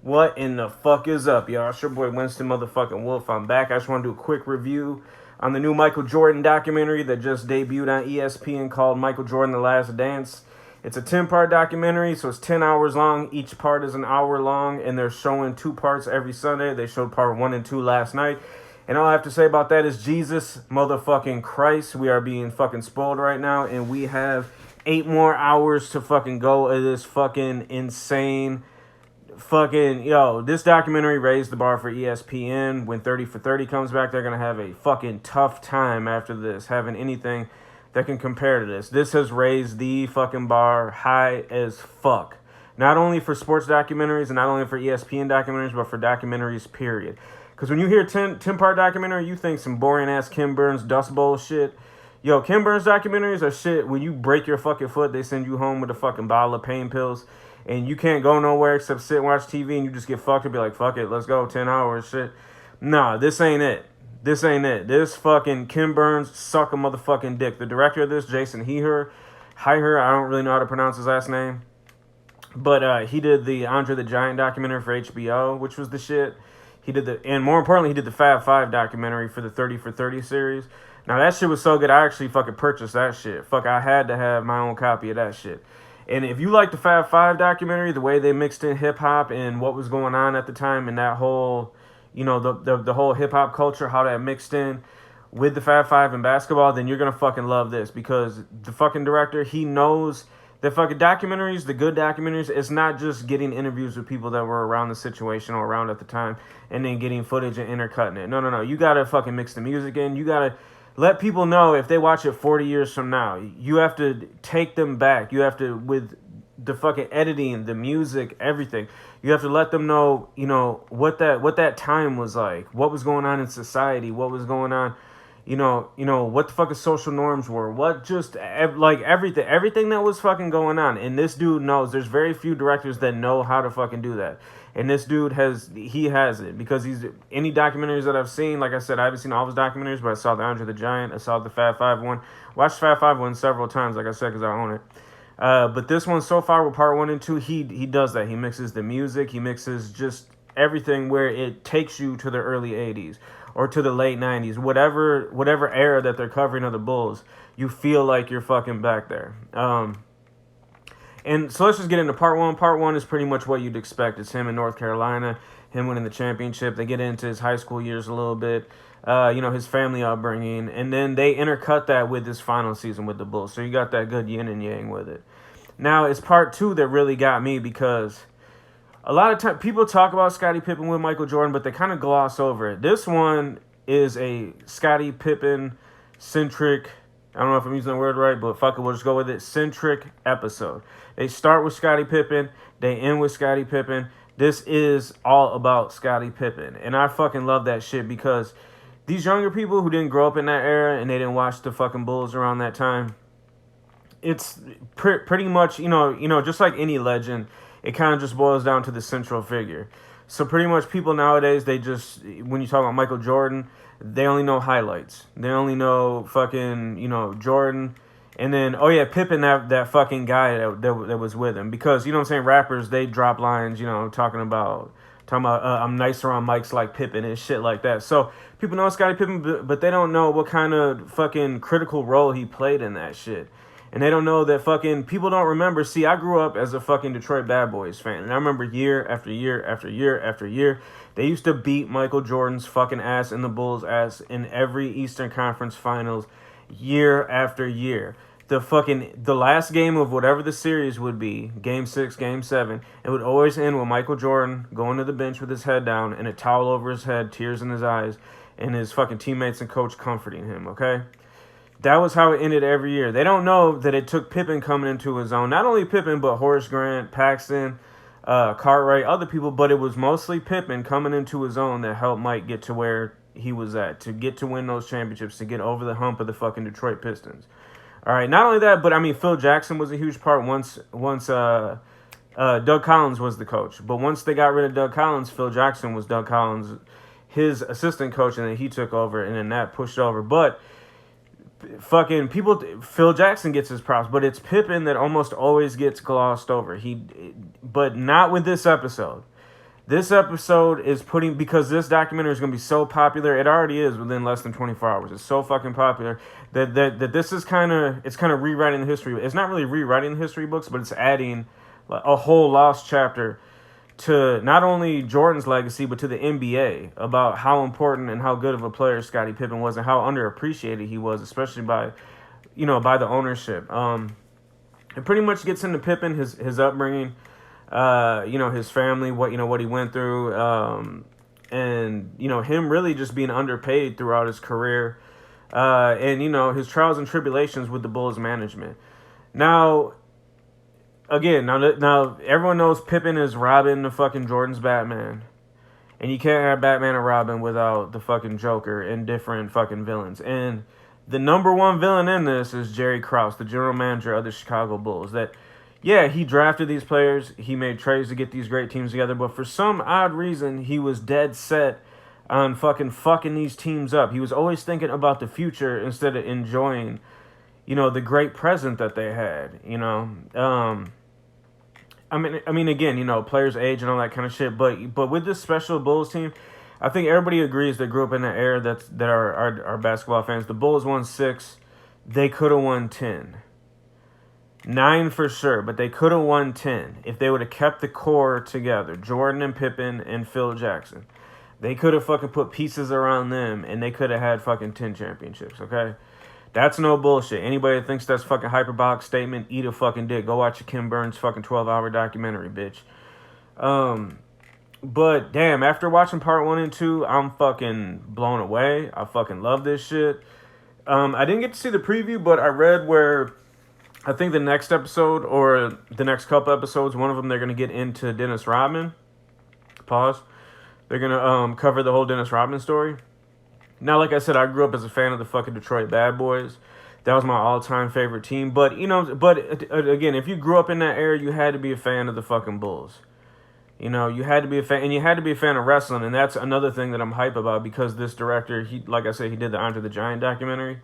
What in the fuck is up, y'all? It's your boy Winston motherfucking Wolf. I'm back. I just want to do a quick review on the new Michael Jordan documentary that just debuted on ESPN called Michael Jordan: The Last Dance. It's a 10-part documentary, so it's 10 hours long. Each part is an hour long, and they're showing two parts every Sunday. They showed part 1 and 2 last night. And all I have to say about that is Jesus motherfucking Christ. We are being fucking spoiled right now, and we have 8 more hours to fucking go of this fucking insane fucking this documentary raised the bar for ESPN. When 30 for 30 comes back, they're gonna have a fucking tough time after this having anything that can compare to this. This has raised the fucking bar high as fuck, not only for sports documentaries and not only for ESPN documentaries, but for documentaries period. Because when you hear 10-part documentary, you think some boring ass Ken Burns Dust Bowl shit. Ken Burns documentaries are shit. When you break your fucking foot, they send you home with a fucking bottle of pain pills, and you can't go nowhere except sit and watch TV, and you just get fucked and be like, fuck it, let's go, 10 hours, shit. Nah, this ain't it. This ain't it. This fucking Ken Burns suck a motherfucking dick. The director of this, Jason Heiher, I don't really know how to pronounce his last name, but he did the Andre the Giant documentary for HBO, which was the shit. And more importantly, he did the Fab Five documentary for the 30 for 30 series. Now that shit was so good, I actually fucking purchased that shit. Fuck, I had to have my own copy of that shit. And if you like the Fab Five documentary, the way they mixed in hip hop and what was going on at the time, and that whole, the whole hip hop culture, how that mixed in with the Fab Five and basketball, then you're gonna fucking love this, because the fucking director, he knows the fucking documentaries, the good documentaries, it's not just getting interviews with people that were around the situation or around at the time and then getting footage and intercutting it. No. You gotta fucking mix the music in. You gotta let people know if they watch it 40 years from now. You have to take them back. You have to, with the fucking editing, the music, everything. You have to let them know, what that time was like, what was going on in society, what was going on, what the fucking social norms were, what just like everything that was fucking going on. And this dude knows. There's very few directors that know how to fucking do that. And this dude has it, because any documentaries that I've seen, like I said, I haven't seen all his documentaries, but I saw the Andre the Giant, I saw the Fab Five one, watched Fab Five one several times, like I said, because I own it. But this one so far with part 1 and 2, he does that. He mixes the music, he mixes just everything where it takes you to the early 80s or to the late 90s, whatever era that they're covering of the Bulls, you feel like you're fucking back there. And so let's just get into part 1. Part 1 is pretty much what you'd expect. It's him in North Carolina, him winning the championship. They get into his high school years a little bit, his family upbringing, and then they intercut that with his final season with the Bulls. So you got that good yin and yang with it. Now, it's part 2 that really got me, because a lot of time people talk about Scottie Pippen with Michael Jordan, but they kind of gloss over it. This one is a Scottie Pippen centric, I don't know if I'm using the word right, but fuck it, we'll just go with it, centric episode. They start with Scottie Pippen, they end with Scottie Pippen. This is all about Scottie Pippen, and I fucking love that shit, because these younger people who didn't grow up in that era and they didn't watch the fucking Bulls around that time, it's pretty much, just like any legend, it kind of just boils down to the central figure. So pretty much people nowadays, they just, when you talk about Michael Jordan, they only know highlights. They only know fucking, Jordan. And then, Pippen, that fucking guy that was with him. Because, rappers, they drop lines, talking about I'm nicer on mics like Pippen and shit like that. So people know Scottie Pippen, but they don't know what kind of fucking critical role he played in that shit. And they don't know that fucking people don't remember. See, I grew up as a fucking Detroit Bad Boys fan. And I remember year after year after year after year, they used to beat Michael Jordan's fucking ass and the Bulls' ass in every Eastern Conference Finals year after year. The last game of whatever the series would be, game 6, game 7, it would always end with Michael Jordan going to the bench with his head down and a towel over his head, tears in his eyes, and his fucking teammates and coach comforting him, okay? That was how it ended every year. They don't know that it took Pippen coming into his own. Not only Pippen, but Horace Grant, Paxson, Cartwright, other people. But it was mostly Pippen coming into his own that helped Mike get to where he was at, to get to win those championships, to get over the hump of the fucking Detroit Pistons. All right, not only that, but I mean, Phil Jackson was a huge part once Doug Collins was the coach. But once they got rid of Doug Collins, Phil Jackson was Doug Collins, his assistant coach, and then he took over, and then that pushed over. But fucking people, Phil Jackson gets his props, but it's Pippen that almost always gets glossed over. But not with this episode. This episode is putting, because this documentary is going to be so popular, it already is within less than 24 hours. It's so fucking popular that this is kind of rewriting the history. It's not really rewriting the history books, but it's adding a whole lost chapter to not only Jordan's legacy, but to the NBA, about how important and how good of a player Scottie Pippen was and how underappreciated he was, especially by the ownership. It pretty much gets into Pippen, his upbringing, his family, what he went through, and him really just being underpaid throughout his career, and his trials and tribulations with the Bulls management. Now, again, now everyone knows Pippen is Robin, the fucking Jordan's Batman, and you can't have Batman and Robin without the fucking Joker and different fucking villains. And the number one villain in this is Jerry Krause, the general manager of the Chicago Bulls. That, yeah, he drafted these players, he made trades to get these great teams together, but for some odd reason, he was dead set on fucking these teams up. He was always thinking about the future instead of enjoying, the great present that they had, I mean, again, players age and all that kind of shit, but with this special Bulls team, I think everybody agrees that grew up in the era that are basketball fans. The Bulls won 6. They could have won 10. 9 for sure, but they could have won 10 if they would have kept the core together. Jordan and Pippen and Phil Jackson. They could have fucking put pieces around them, and they could have had fucking 10 championships, okay? That's no bullshit. Anybody that thinks that's fucking hyperbolic statement, eat a fucking dick. Go watch a Kim Burns fucking 12-hour documentary, bitch. But damn, after watching part 1 and 2, I'm fucking blown away. I fucking love this shit. I didn't get to see the preview, but I read where I think the next episode or the next couple episodes, one of them they're gonna get into Dennis Rodman. Pause. They're gonna cover the whole Dennis Rodman story. Now, like I said, I grew up as a fan of the fucking Detroit Bad Boys. That was my all-time favorite team. But again, if you grew up in that era, you had to be a fan of the fucking Bulls. You had to be a fan, and you had to be a fan of wrestling, and that's another thing that I'm hype about, because this director, like I said, he did the Andre the Giant documentary.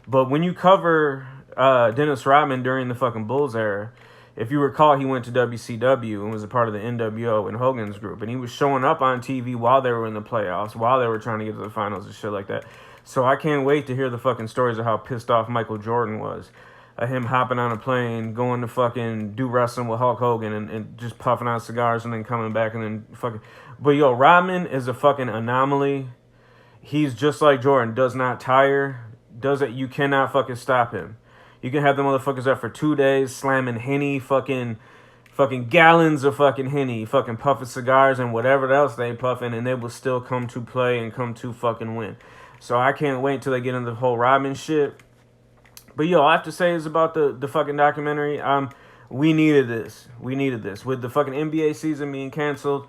But when you cover Dennis Rodman during the fucking Bulls era, if you recall, he went to WCW and was a part of the NWO and Hogan's group, and he was showing up on TV while they were in the playoffs, while they were trying to get to the finals and shit like that. So I can't wait to hear the fucking stories of how pissed off Michael Jordan was. Him hopping on a plane, going to fucking do wrestling with Hulk Hogan and just puffing out cigars and then coming back and then fucking... But yo, Rodman is a fucking anomaly. He's just like Jordan, does not tire, you cannot fucking stop him. You can have the motherfuckers up for 2 days slamming Henny, fucking gallons of fucking Henny, fucking puffing cigars and whatever else they puffing, and they will still come to play and come to fucking win. So I can't wait till they get into the whole Rodman shit. But yo, all I have to say is about the fucking documentary. We needed this. With the fucking NBA season being canceled,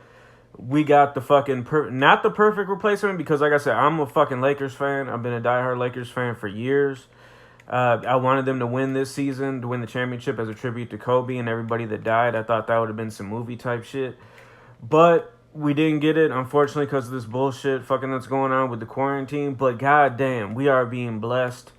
we got the fucking not the perfect replacement, because like I said, I'm a fucking Lakers fan. I've been a diehard Lakers fan for years. I wanted them to win this season, to win the championship as a tribute to Kobe and everybody that died. I thought that would have been some movie type shit. But we didn't get it, unfortunately, because of this bullshit fucking that's going on with the quarantine. But goddamn, we are being blessed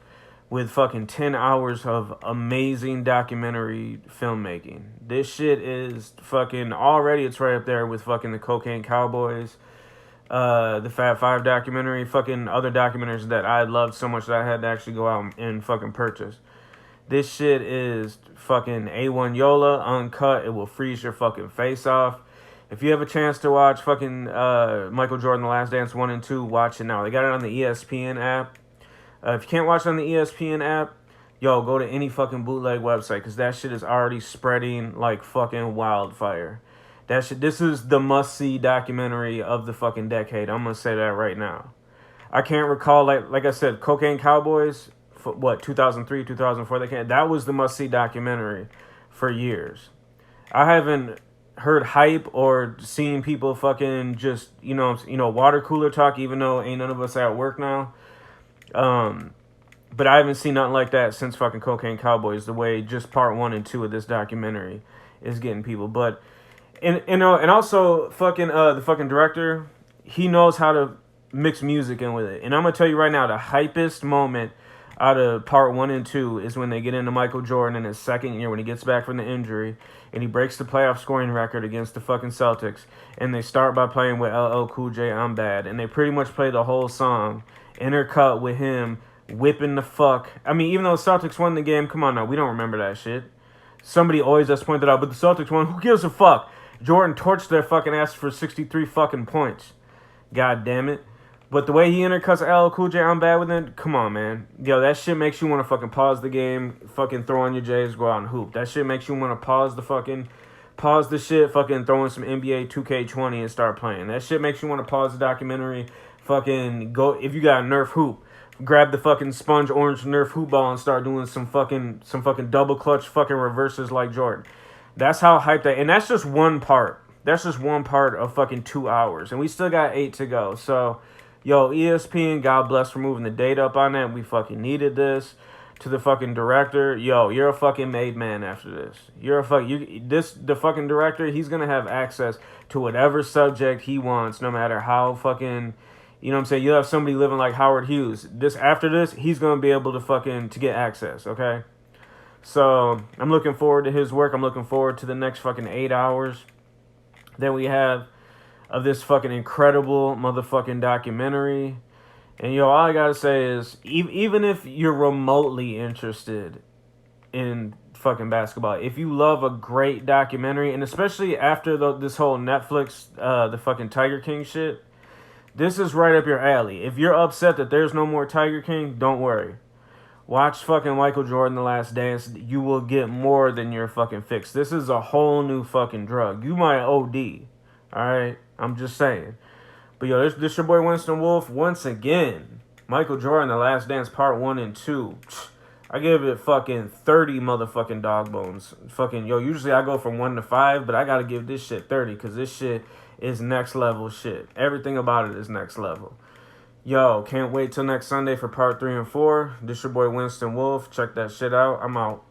with fucking 10 hours of amazing documentary filmmaking. This shit is fucking... Already it's right up there with fucking the Cocaine Cowboys, the Fab Five documentary, fucking other documentaries that I loved so much that I had to actually go out and fucking purchase. This shit is fucking A1 Yola, uncut. It will freeze your fucking face off. If you have a chance to watch fucking Michael Jordan, The Last Dance 1 and 2, watch it now. They got it on the ESPN app. If you can't watch it on the ESPN app, yo, go to any fucking bootleg website, because that shit is already spreading like fucking wildfire. That shit, this is the must-see documentary of the fucking decade. I'm gonna say that right now. I can't recall, like I said, Cocaine Cowboys, 2003, 2004, that was the must-see documentary for years. I haven't heard hype or seen people fucking just, water cooler talk, even though ain't none of us at work now. But I haven't seen nothing like that since fucking Cocaine Cowboys, the way just part 1 and 2 of this documentary is getting people. But, and also fucking, the fucking director, he knows how to mix music in with it. And I'm going to tell you right now, the hypest moment out of part 1 and 2 is when they get into Michael Jordan in his second year, when he gets back from the injury, and he breaks the playoff scoring record against the fucking Celtics. And they start by playing with LL Cool J, I'm Bad. And they pretty much play the whole song, intercut with him whipping the fuck. I mean, even though the Celtics won the game, come on now, we don't remember that shit. Somebody always just pointed out, but the Celtics won. Who gives a fuck? Jordan torched their fucking ass for 63 fucking points. God damn it. But the way he intercuts LL Cool J, I'm Bad with it, come on, man. Yo, that shit makes you want to fucking pause the game, fucking throw on your J's, go out and hoop. That shit makes you want to pause the shit, fucking throw in some NBA 2K20 and start playing. That shit makes you want to pause the documentary, fucking go, if you got a Nerf hoop, grab the fucking sponge orange Nerf hoop ball and start doing some fucking double clutch fucking reverses like Jordan. That's how hyped that, and that's just one part. That's just one part of fucking 2 hours, and we still got 8 to go, so... Yo, ESPN, God bless for moving the date up on that. We fucking needed this. To the fucking director, yo, you're a fucking made man after this. The fucking director, he's gonna have access to whatever subject he wants, no matter how fucking, you know what I'm saying? You have somebody living like Howard Hughes. After this, he's gonna be able to get access, okay? So, I'm looking forward to his work. I'm looking forward to the next fucking 8 hours that we have of this fucking incredible motherfucking documentary. And yo, all I gotta say is, even if you're remotely interested in fucking basketball, if you love a great documentary, and especially after this whole Netflix, the fucking Tiger King shit, this is right up your alley. If you're upset that there's no more Tiger King, don't worry. Watch fucking Michael Jordan, The Last Dance. You will get more than your fucking fix. This is a whole new fucking drug. You might OD. Alright? I'm just saying. But yo, this your boy Winston Wolf once again. Michael Jordan, The Last Dance Part 1 and 2. I give it fucking 30 motherfucking dog bones. Fucking, yo, usually I go from 1 to 5, but I gotta give this shit 30 because this shit is next level shit. Everything about it is next level. Yo, can't wait till next Sunday for Part 3 and 4. This your boy Winston Wolf. Check that shit out. I'm out.